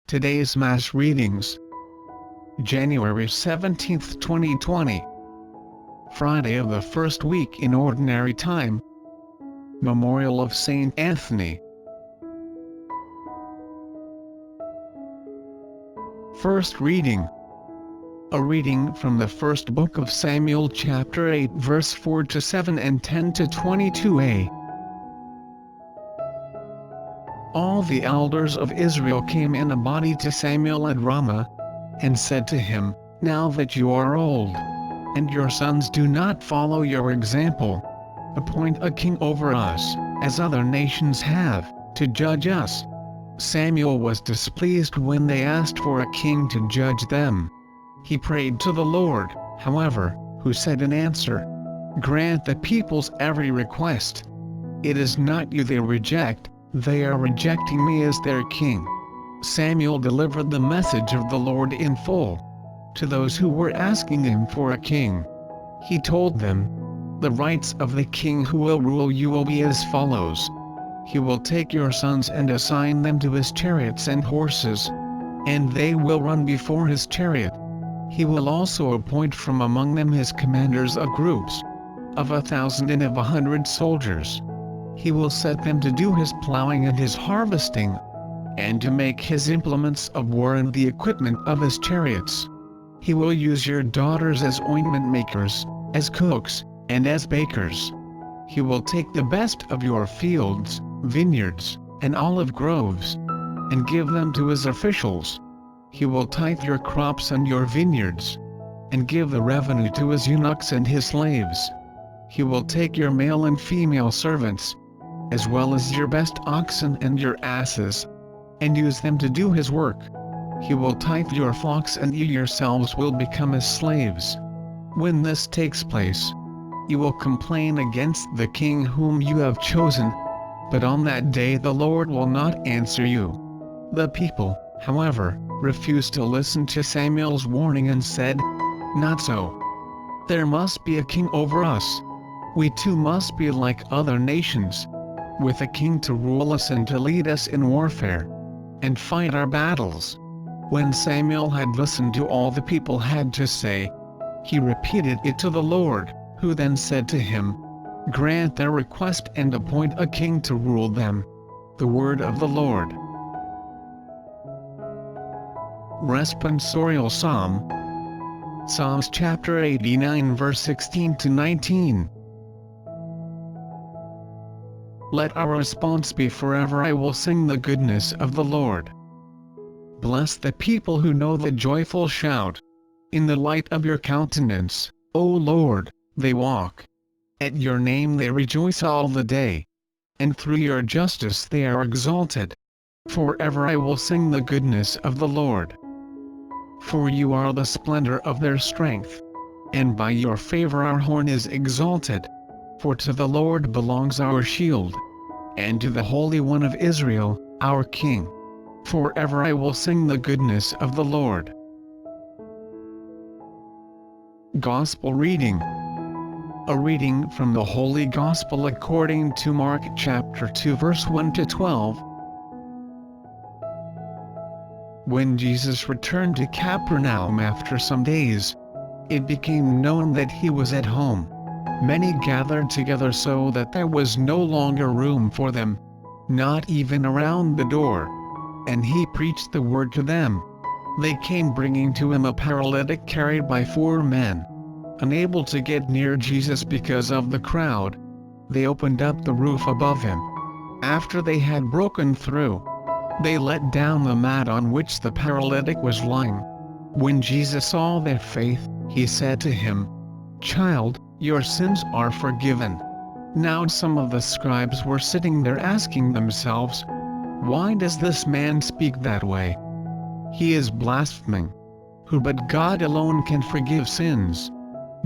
Today's Mass readings: January 17, 2020. Friday of the first week in Ordinary Time. Memorial of Saint Anthony. First reading. A reading from the first book of Samuel, chapter 8, verse 4 to 7 and 10 to 22a. All the elders of Israel came in a body to Samuel at Ramah, and said to him, "Now that you are old, and your sons do not follow your example, appoint a king over us, as other nations have, to judge us." Samuel was displeased when they asked for a king to judge them. He prayed to the Lord, however, who said in answer, "Grant the people's every request. It is not you they reject, they are rejecting me as their king." Samuel delivered the message of the Lord in full to those who were asking him for a king. He told them, "The rights of the king who will rule you will be as follows. He will take your sons and assign them to his chariots and horses, and they will run before his chariot. He will also appoint from among them his commanders of groups, of 1,000 and of 100 soldiers. He will set them to do his plowing and his harvesting, and to make his implements of war and the equipment of his chariots. He will use your daughters as ointment makers, as cooks, and as bakers. He will take the best of your fields, vineyards, and olive groves, and give them to his officials. He will tithe your crops and your vineyards, and give the revenue to his eunuchs and his slaves. He will take your male and female servants, as well as your best oxen and your asses, and use them to do his work. He will tithe your flocks, and you yourselves will become his slaves. When this takes place, you will complain against the king whom you have chosen, but on that day the Lord will not answer you." The people, however, refused to listen to Samuel's warning and said, "Not so. There must be a king over us. We too must be like other nations, with a king to rule us and to lead us in warfare, and fight our battles." When Samuel had listened to all the people had to say, he repeated it to the Lord, who then said to him, "Grant their request and appoint a king to rule them." The word of the Lord. Responsorial Psalm. Psalms chapter 89 verse 16 to 19. Let our response be forever, "I will sing the goodness of the Lord." Bless the people who know the joyful shout. In the light of your countenance, O Lord, they walk. At your name they rejoice all the day, and through your justice they are exalted. Forever I will sing the goodness of the Lord. For you are the splendor of their strength, and by your favor our horn is exalted. For to the Lord belongs our shield, and to the Holy One of Israel, our King. Forever I will sing the goodness of the Lord. Gospel reading. A reading from the Holy Gospel according to Mark chapter 2 verse 1 to 12. When Jesus returned to Capernaum after some days, it became known that he was at home. Many gathered together so that there was no longer room for them, not even around the door. And he preached the word to them. They came bringing to him a paralytic carried by 4 men. Unable to get near Jesus because of the crowd, they opened up the roof above him. After they had broken through, they let down the mat on which the paralytic was lying. When Jesus saw their faith, he said to him, "Child, your sins are forgiven." Now some of the scribes were sitting there asking themselves, "Why does this man speak that way? He is blaspheming. Who but God alone can forgive sins?"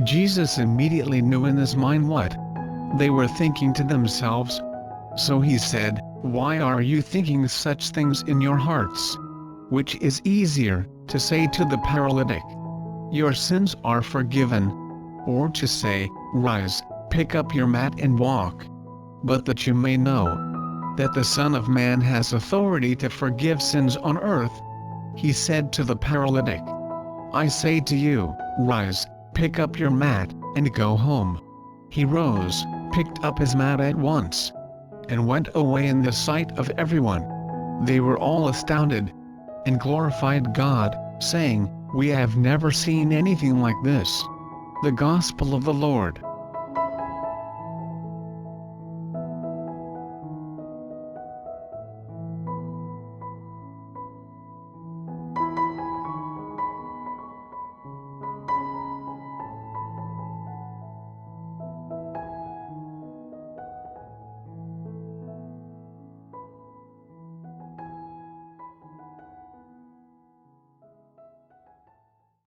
Jesus immediately knew in his mind what they were thinking to themselves. So he said, "Why are you thinking such things in your hearts? Which is easier, to say to the paralytic, 'Your sins are forgiven,' or to say, 'Rise, pick up your mat and walk'? But that you may know that the Son of Man has authority to forgive sins on earth." he said to the paralytic, "I say to you, rise, pick up your mat, and go home." He rose, picked up his mat at once, and went away in the sight of everyone. They were all astounded, and glorified God, saying, "We have never seen anything like this." The Gospel of the Lord.